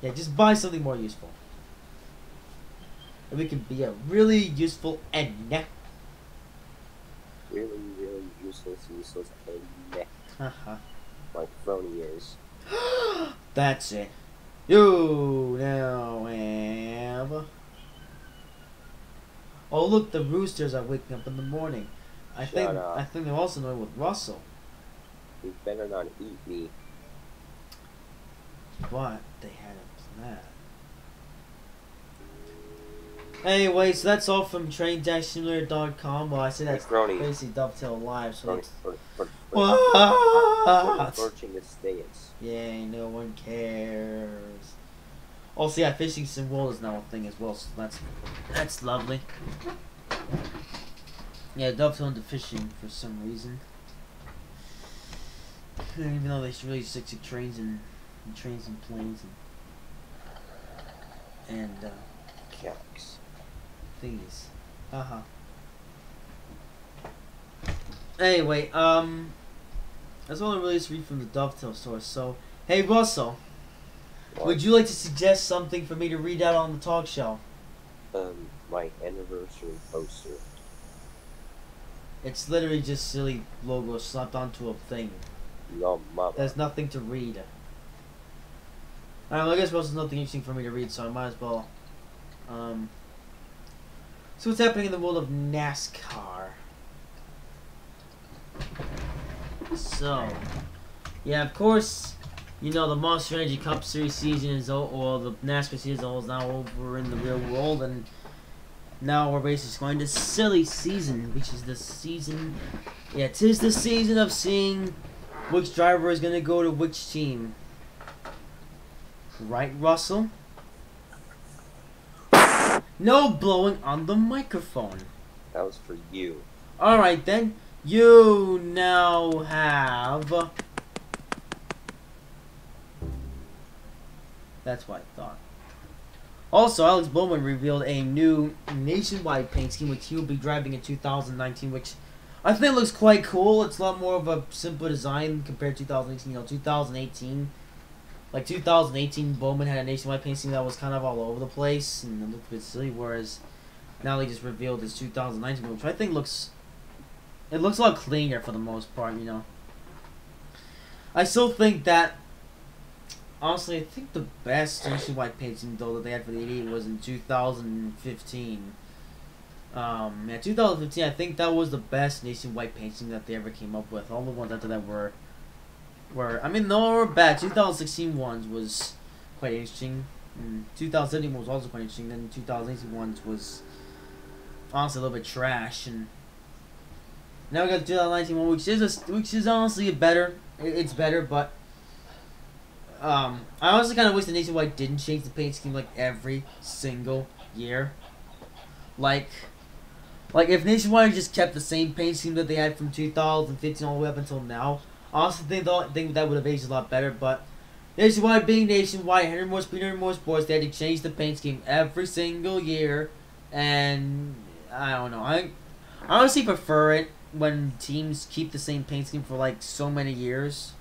yeah, just buy something more useful. And we can be a really useful end. Really, really useless and like Frowny is. That's it. You now have. Oh look, the roosters are waking up in the morning. I think they're also annoyed with Russell. You better not eat me. But they had a plan. Anyway, so that's all from train-simulator.com. Well, I said that's Frowny. basically Dovetail Live, so it's... What? Approaching the stance. Yay, no one cares. Also, yeah, Fishing Sim World is now a thing as well, so that's lovely. Yeah, Dovetail into fishing for some reason. Even though they really stick to trains and planes and Cats. thingies. Haha. Anyway, that's all I really read from the Dovetail source. So, hey Russell, would you like to suggest something for me to read out on the talk show? My anniversary poster. It's literally just silly logos slapped onto a thing. No, mama. There's nothing to read. I guess there's nothing interesting for me to read, so I might as well. So what's happening in the world of NASCAR? So, yeah, of course, you know the Monster Energy Cup Series season is over, or the NASCAR season is now over in the real world, and now we're basically going to silly season, which is the season. Yeah, 'tis the season of seeing which driver is going to go to which team. Right, Russell? No blowing on the microphone. That was for you. Alright then. You now have... That's what I thought. Also, Alex Bowman revealed a new nationwide paint scheme which he will be driving in 2019, which I think looks quite cool. It's a lot more of a simple design compared to 2018. You know, 2018... Like 2018, Bowman had a nationwide paint scheme that was kind of all over the place and it looked a bit silly. Whereas now they just revealed this 2019 one, which I think looks a lot cleaner for the most part. You know, I still think that honestly, I think the best nationwide paint scheme though that they had for the 88 was in 2015. Yeah, 2015. I think that was the best nationwide paint scheme that they ever came up with. All the ones after that were I mean, they were bad. 2016 ones was quite interesting. 2017 was also quite interesting. Then 2018 ones was honestly a little bit trash. And now we got the 2019 one, which is honestly better. It's better, but I honestly kind of wish the Nationwide didn't change the paint scheme like every single year. Like if Nationwide just kept the same paint scheme that they had from 2015 all the way up until now. I also think that would have aged a lot better, but Nationwide being Nationwide, 100 more speed, 100 more sports, they had to change the paint scheme every single year, and I don't know. I honestly prefer it when teams keep the same paint scheme for like so many years,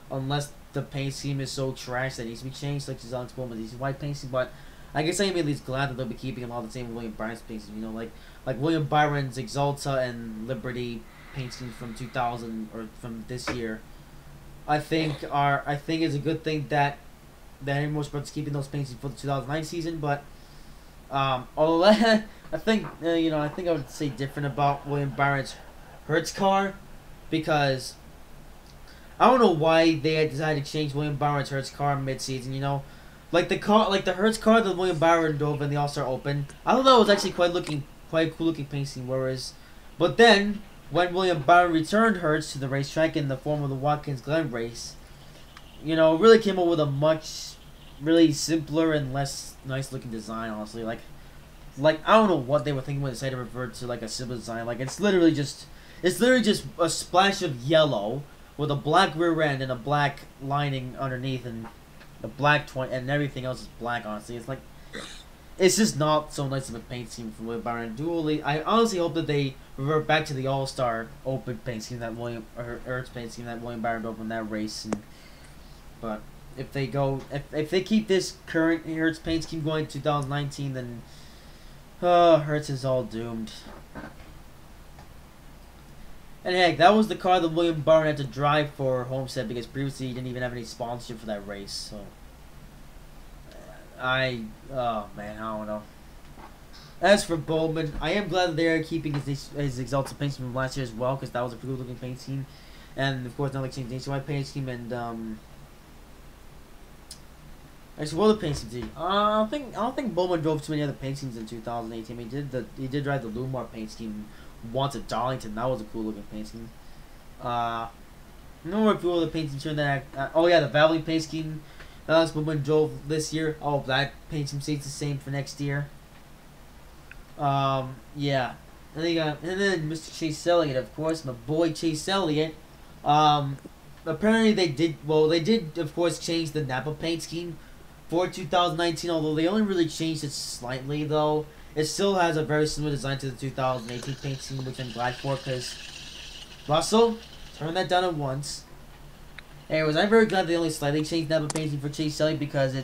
unless the paint scheme is so trash that it needs to be changed, like Alex Bowman's Nationwide paint scheme. But I guess I'm at least glad that they'll be keeping a lot of the same William Byron's paint scheme. You know, like William Byron's Exalta and Liberty paint schemes from 2000 or from this year, I think is a good thing that Anymore Sports keeping those paint schemes for the 2009 season. But although I think I think I would say different about William Byron's Hertz car, because I don't know why they had decided to change William Byron's Hertz car mid-season. You know, like the Hertz car that William Byron drove in the All-Star Open. I thought that was actually quite cool looking paint scheme. But then when William Byron returned Hertz to the racetrack in the form of the Watkins Glen race, you know, really came up with a much really simpler and less nice looking design, honestly. Like I don't know what they were thinking when they decided to revert to like a simple design. Like it's literally just a splash of yellow with a black rear end and a black lining underneath, and the black and everything else is black, honestly. It's just not so nice of a paint scheme from William Byron. I honestly hope that they revert back to the All-Star Open paint scheme that Hertz paint scheme that William Byron drove in that race. But if they keep this current Hertz paint scheme going in 2019, then Hertz is all doomed. And heck, that was the car that William Byron had to drive for Homestead, because previously he didn't even have any sponsorship for that race. So oh man, I don't know. As for Bowman, I am glad that they are keeping his Exalted paint scheme from last year as well, because that was a pretty good looking paint scheme. And of course now they changed the Nationwide paint scheme, and Actually, what other paint schemes did he? I don't think Bowman drove too many other paint schemes in 2018. I mean, he did drive the Lumar paint scheme once at Darlington. That was a cool looking paint scheme. No more few other paint schemes here that. Oh yeah, the Valley paint scheme. Alex Bowman drove this year. Oh, that paint scheme stays the same for next year. Yeah. And then Mr. Chase Elliott, of course, my boy Chase Elliott. Apparently they did of course change the Napa paint scheme for 2019, although they only really changed it slightly though. It still has a very similar design to the 2018 paint scheme, which I'm glad for, because Russell, turn that down at once. Anyways, I'm very glad they only slightly changed Napa paint scheme for Chase Elliott, because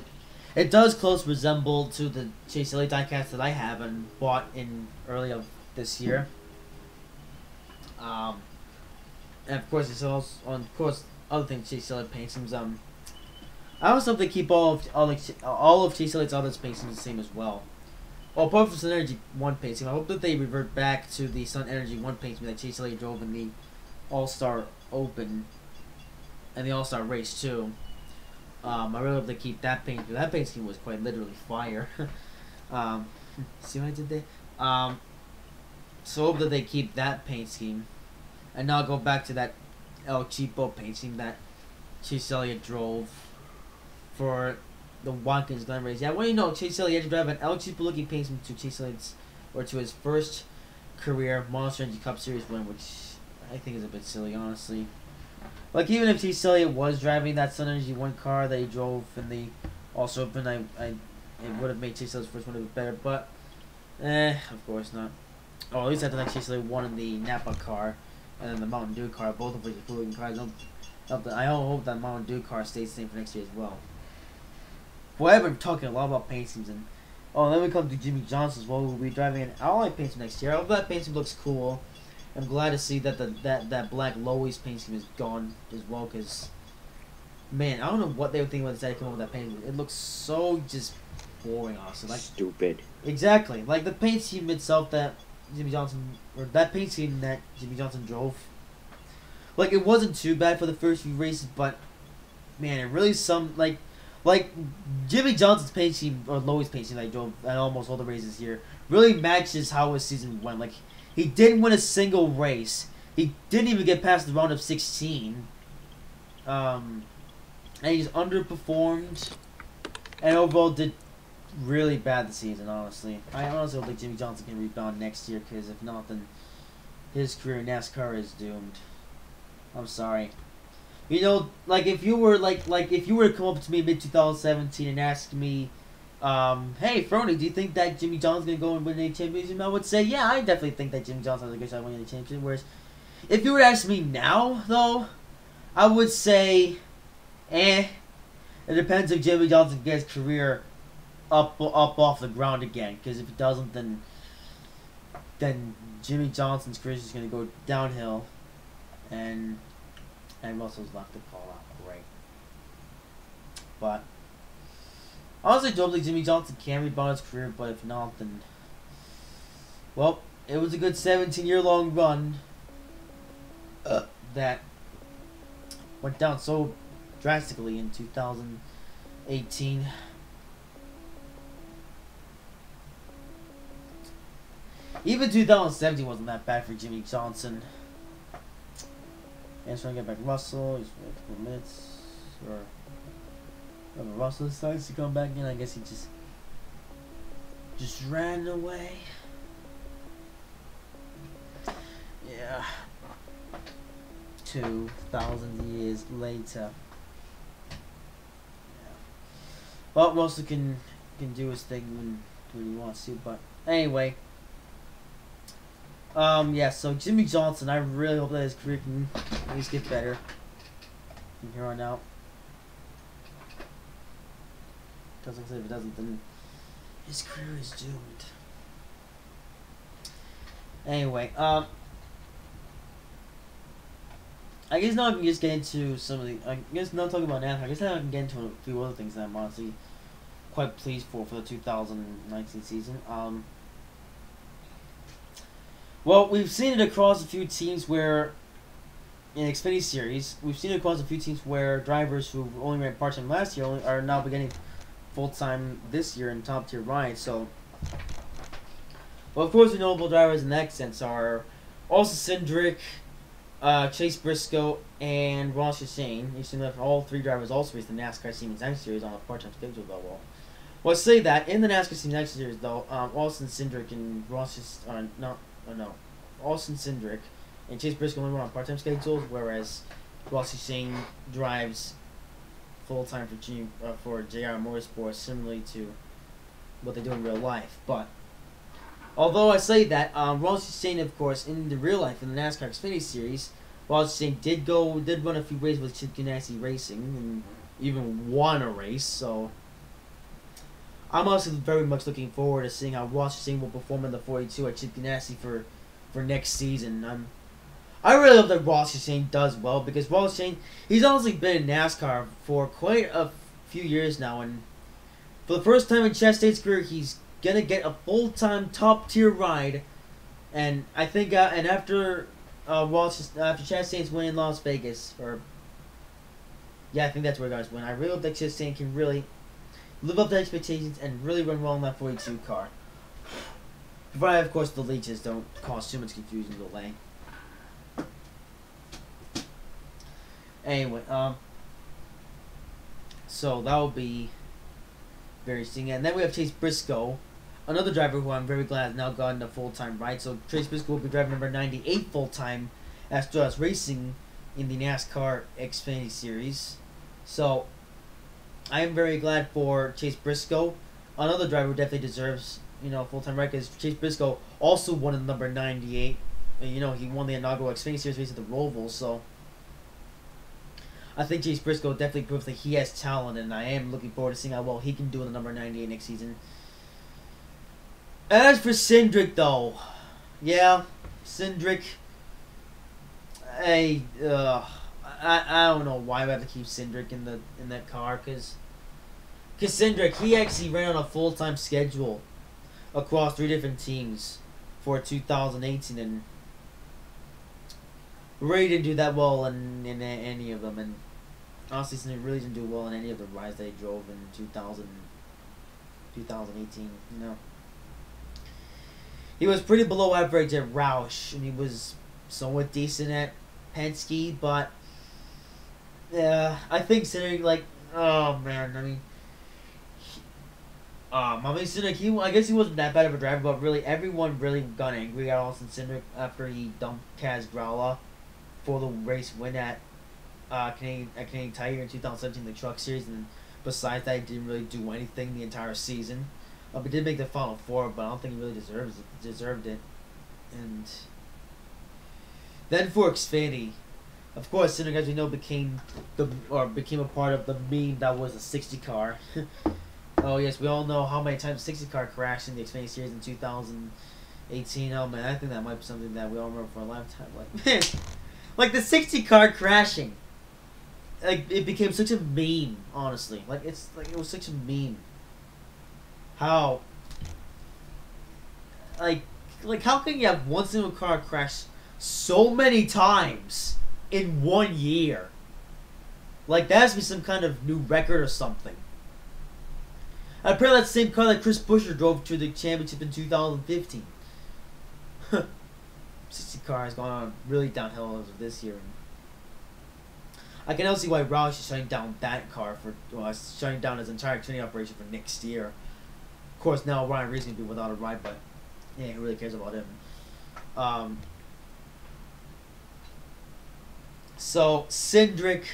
it does close resemble to the Chase Elliott diecast that I have and bought in early of this year. And of course, it's also other things Chase Elliott paint schemes. I also hope they keep all of Chase Elliott's other paint schemes the same as well. Well, apart from Sun Energy 1 paint scheme, I hope that they revert back to the Sun Energy 1 paint scheme that Chase Elliott drove in the All-Star Open and the All-Star Race too. I really hope they keep that paint scheme. That paint scheme was quite literally fire. See what I did there? So hope that they keep that paint scheme and not go back to that El Cheapo paint scheme that Chase Elliott drove for the Watkins Glen race. Yeah, well, you know, Chase Elliott had to drive an El Cheapo looking paint scheme to Chase Elliott's, or to his first career Monster Energy Cup Series win, which I think is a bit silly, honestly. Like, even if Chase Elliott was driving that Sun Energy 1 car that he drove in the All-Star Open, it would have made Chase Elliott's first one a bit better, but of course not. Oh, at least I think Chase Elliott won in the Napa car and then the Mountain Dew car, both of which are cool looking cars. I hope that Mountain Dew car stays the same for next year as well. Well, I've been talking a lot about paint schemes, and then we come to Jimmy Johnson as well, who will be driving an alloy paint scheme next year. I hope that paint scheme looks cool. I'm glad to see that that black Loews paint scheme is gone as well, because man, I don't know what they were thinking when they decided to come up with that paint scheme. It looks so just boring, honestly. Like, stupid. Exactly, like the paint scheme itself that Jimmy Johnson drove. Like, it wasn't too bad for the first few races, but man, it really like Jimmy Johnson's paint scheme, or Loews paint scheme that he drove at almost all the races here, really matches how his season went. Like, he didn't win a single race. He didn't even get past the round of 16. And he just underperformed, and overall did really bad this season, honestly. I honestly don't think Jimmy Johnson can rebound next year, because if not, then his career in NASCAR is doomed. I'm sorry. You know, like, if you were if you were to come up to me mid 2017 and ask me, hey Frowny, do you think that Jimmy Johnson's gonna go and win any championship? I would say, yeah, I definitely think that Jimmy Johnson has a good shot at winning any championship. Whereas, if you were to ask me now, though, I would say, It depends if Jimmy Johnson gets his career up off the ground again. Because if he doesn't, then Jimmy Johnson's career is just gonna go downhill, and Russell's left to call out. Great. But honestly, don't think Jimmy Johnson can rebound his career, but if not, then, well, it was a good 17-year-long run that went down so drastically in 2018. Even 2017 wasn't that bad for Jimmy Johnson. And trying to get back Russell. He's waiting a couple minutes. Or whenever Russell decides to come back in, I guess he just ran away. Yeah. 2,000 years later. Yeah. Well, Russell can do his thing when he wants to, but anyway. Yeah, so Jimmy Johnson, I really hope that his career can at least get better from here on out. Because like I said, if it doesn't, then his career is doomed. Anyway, I guess now I can just get into some of the, I guess not talking about NASCAR, I guess now I can get into a few other things that I'm honestly quite pleased for the 2019 season. Well, we've seen it across a few teams where, in Xfinity Series, we've seen it across a few teams where drivers who only ran part-time last year are now beginning full-time this year in top tier rides. So, well, of course, the notable drivers in that sense are Austin Cindric, Chase Briscoe, and Ross Hussein. You see that all three drivers also race the NASCAR Siemens X Series on a part-time schedule, though. Well, say that in the NASCAR Siemens X Series, though, Austin Cindric and Austin Cindric and Chase Briscoe only run on part-time schedules, whereas Ross Hussein drives full-time for JR Motorsports, similarly to what they do in real life. But although I say that, Ross Hussein, of course, in the real life in the NASCAR Xfinity Series, Ross Hussein did run a few races with Chip Ganassi Racing and even won a race. So I'm also very much looking forward to seeing how Ross Hussein will perform in the 42 at Chip Ganassi for next season. I really hope that Ross Hussein does well, because Ross Hussein, he's honestly been in NASCAR for quite a few years now, and for the first time in Chastain's career, he's gonna get a full-time top-tier ride. And I think, and after Chastain's win in Las Vegas, I think that's where guys win. I really hope that Chastain can really live up to expectations and really run well in that 42 car. Provided, of course, the leeches don't cause too much confusion to delay. Anyway, so that will be very interesting. And then we have Chase Briscoe, another driver who I'm very glad has now gotten a full-time ride. So Chase Briscoe will be driving number 98 full-time after us racing in the NASCAR Xfinity Series. So I am very glad for Chase Briscoe, another driver who definitely deserves, a full-time ride, because Chase Briscoe also won in number 98. And, he won the inaugural Xfinity Series race at the Roval. So I think Chase Briscoe definitely proves that he has talent, and I am looking forward to seeing how well he can do in the number 98 next season. As for Cindric, though, Cindric, I don't know why we have to keep Cindric in that car, because Cindric, he actually ran on a full-time schedule across 3 different teams for 2018, and really didn't do that well in any of them, and honestly, he really didn't do well in any of the rides that he drove in 2018. He was pretty below average at Roush, and he was somewhat decent at Penske, but I think Cindric, oh man, Cindric, I guess he wasn't that bad of a driver, but really everyone really got angry at Austin Cindric after he dumped Kaz Grala for the race win at Canadian Tire in 2017, the Truck Series, and besides that, he didn't really do anything the entire season. He did make the Final Four, but I don't think he really deserved it. And then for Xfinity, of course, Cindric, as we know, became a part of the meme that was the 60 car. Oh yes, we all know how many times the 60 car crashed in the Xfinity Series in 2018. Oh man, I think that might be something that we all remember for a lifetime. Like the 60 car crashing, it became such a meme. Honestly, it was such a meme. How how can you have one single car crash so many times in 1 year? That has to be some kind of new record or something. Apparently that's the same car that Chris Buescher drove to the championship in 2015. 60 car has gone on really downhill as of this year. I can now see why Roush is shutting down that car shutting down his entire training operation for next year. Of course, now Ryan Reed's going to be without a ride, but who really cares about him? So Cindric,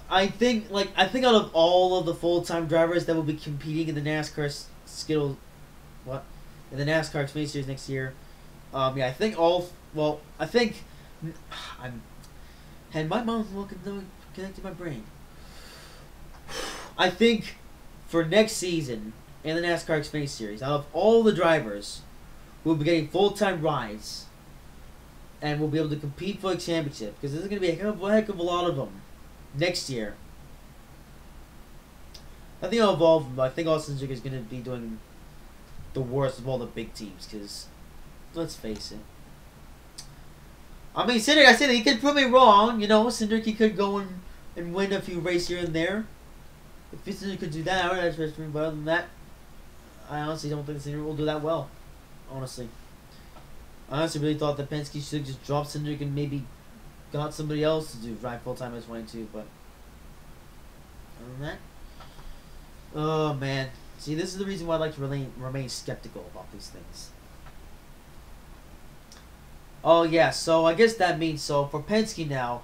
I think out of all of the full-time drivers that will be competing in the NASCAR in the NASCAR Xfinity Series next year, I think and my mom's connected to my brain. I think for next season in the NASCAR Xfinity Series, out of all the drivers who will be getting full-time rides and will be able to compete for a championship, because there's going to be a heck of a lot of them next year, I think I'll evolve them, but I think Austin Cindric is going to be doing the worst of all the big teams, because let's face it. Cindric, I said he could prove me wrong. Cindric, he could go and win a few races here and there. If Fitzgerald could do that, I would have me. But other than that, I honestly don't think Cindric will do that well. Honestly. I honestly really thought that Penske should have just dropped Cindric and maybe got somebody else to do drive full time at 22, but other than that, oh man. See, this is the reason why I like to remain skeptical about these things. Oh yeah, so I guess that means so for Penske now.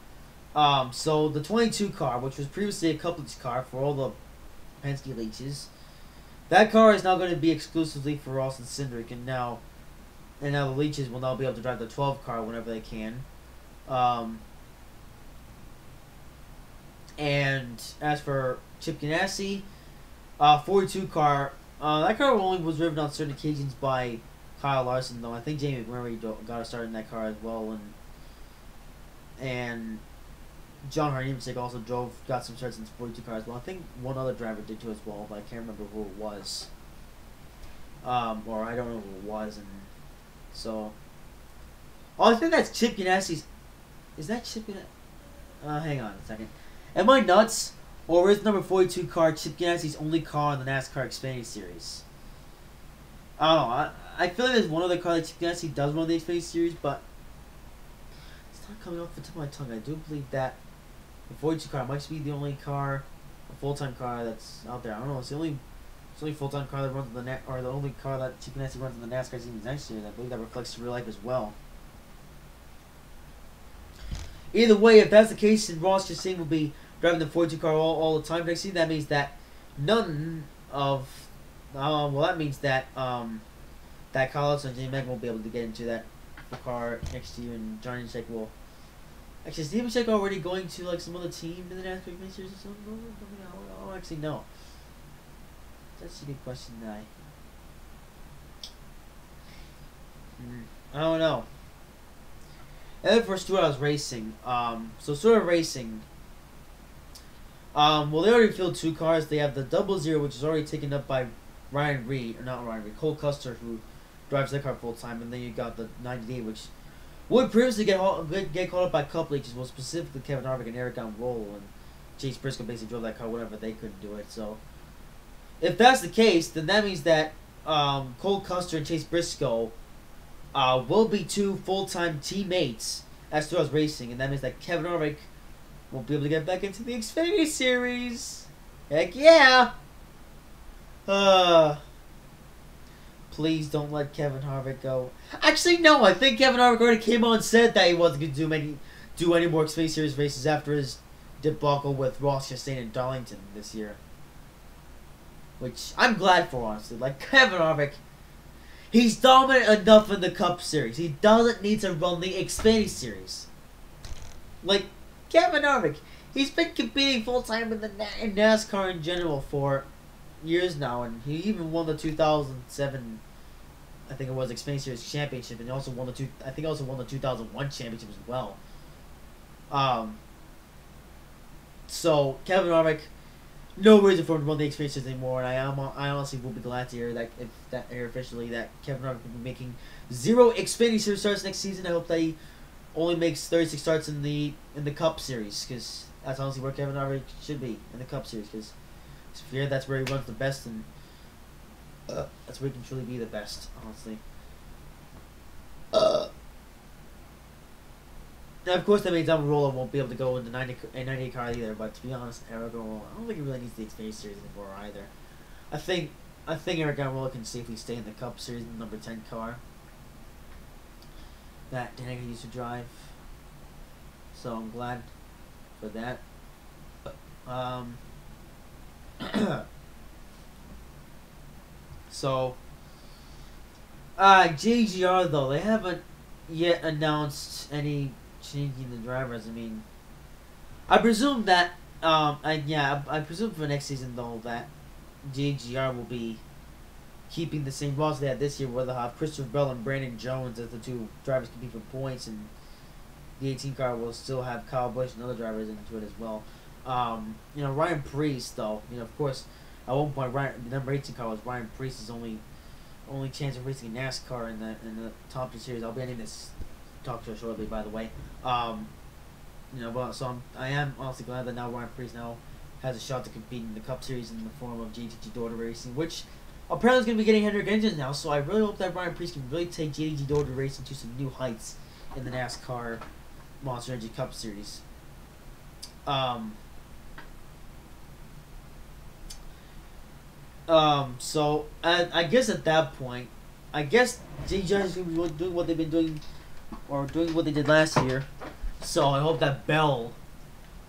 So the 22 car, which was previously a couplage car for all the Penske leeches, that car is now going to be exclusively for Ross and Cindric, and now the leeches will now be able to drive the 12 car whenever they can. And as for Chip Ganassi, 42 car, that car only was driven on certain occasions by Kyle Larson, though. I think Jamie McMurray got a start in that car as well, and John Harnevsik also got some starts in the 42 car as well. I think one other driver did too as well, but I can't remember who it was. Or I don't know who it was, and so. Oh, I think that's Chip Ganassi's. Is that Chip Ganassi? Hang on a second. Am I nuts? Or is number 42 car Chip Ganassi's only car in the NASCAR Xfinity Series? I don't know. I feel like there's one other car that Chip Ganassi does run the Xfinity Series, but it's not coming off the tip of my tongue. I do believe that the 42 car might be the only car, a full-time car that's out there. I don't know. It's the only full-time car that runs in the or the only car that Chip Ganassi runs in the NASCAR season next year. I believe that reflects real life as well. Either way, if that's the case, then Ross Chastain will be driving the 42 car all the time next season. That means that none of that means that that Kyle Larson and Jamie Megan won't be able to get into that car next year, and Johnny Shake will. Actually, is Steve Shake already going to like some other team in the NASCAR Xfinity Series or something? I don't actually know. That's a good question. I don't know. And then for Stewart Racing, so Stewart Racing, well, they already filled two cars. They have the 00, which is already taken up by Cole Custer, who drives that car full time, and then you got the 98, which would previously get caught up by couple leeches, well, specifically Kevin Harvick and Eric Roll, and Chase Briscoe basically drove that car whenever they couldn't do it. So, if that's the case, then that means that Cole Custer and Chase Briscoe will be two full-time teammates at Stewart Racing, and that means that Kevin Harvick won't be able to get back into the Xfinity Series. Heck yeah! Please don't let Kevin Harvick go. Actually, no. I think Kevin Harvick already came on and said that he wasn't going to do any more Xfinity Series races after his debacle with Ross Chastain and Darlington this year. Which I'm glad for, honestly. Like, Kevin Harvick, he's dominant enough in the Cup Series. He doesn't need to run the Xfinity Series. Like, Kevin Harvick, he's been competing full-time in NASCAR in general for years now, and he even won the 2007, I think it was, Xfinity Series championship, and he also won the 2001 championship as well. So Kevin Harvick, no reason for him to run the Xfinity Series anymore, and I honestly will be glad to hear that officially that Kevin Harvick will be making 0 Xfinity Series starts next season. I hope that he only makes 36 starts in the Cup Series, because that's honestly where Kevin Harvick should be, in the Cup Series, because that's where he runs the best, and that's where he can truly be the best, honestly. Now, of course, that means Almirola won't be able to go in the 98 car either, but to be honest, Eric Almirola, I don't think he really needs the Xfinity Series anymore either. I think Eric Almirola can safely stay in the Cup Series in the number 10 car that Danica used to drive. So I'm glad for that. So, JGR though, they haven't yet announced any changing the drivers. I mean, I presume that, I presume for next season though that JGR will be keeping the same roster they had this year, where they'll have Christopher Bell and Brandon Jones as the two drivers compete for points, and the 18 car will still have Kyle Busch and other drivers into it as well. Ryan Preece, though, of course, at one point, the number 18 car was Ryan Preece's only chance of racing in NASCAR in the top 2 series. I'll be ending this talk show shortly, by the way. I am honestly glad that now Ryan Preece now has a shot to compete in the Cup Series in the form of JTG Daughter Racing, which apparently is going to be getting Hendrick engines now. So I really hope that Ryan Preece can really take JTG Daughter Racing to some new heights in the NASCAR Monster Energy Cup Series. So I guess at that point, I guess JTG is going to be doing what they've been doing, or doing what they did last year. So I hope that Bell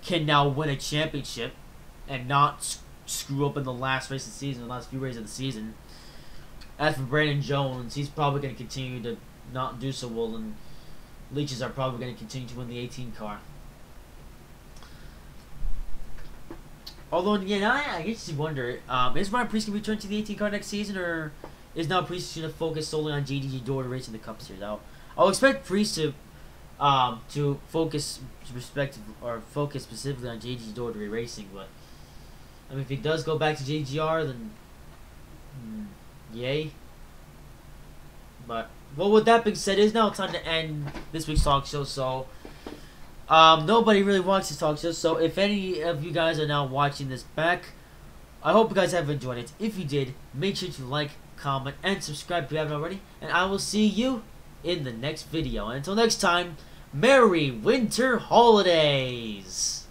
can now win a championship and not screw up in the last race of the season, the last few races of the season. As for Brandon Jones, he's probably going to continue to not do so well, and Leeches are probably going to continue to win the 18 car. Although, again, I guess you wonder, is Ryan Preece going to return to the 18 car next season, or is now Preece going to focus solely on JDG Daughter Racing the Cup Series? I'll expect Preece to focus specifically on JDG Daughter Racing, but I mean, if he does go back to JGR, then yay. But well, with that being said, it is now time to end this week's talk show. So nobody really watches this talk show. So if any of you guys are now watching this back, I hope you guys have enjoyed it. If you did, make sure to like, comment, and subscribe if you haven't already. And I will see you in the next video. And until next time, Merry Winter Holidays!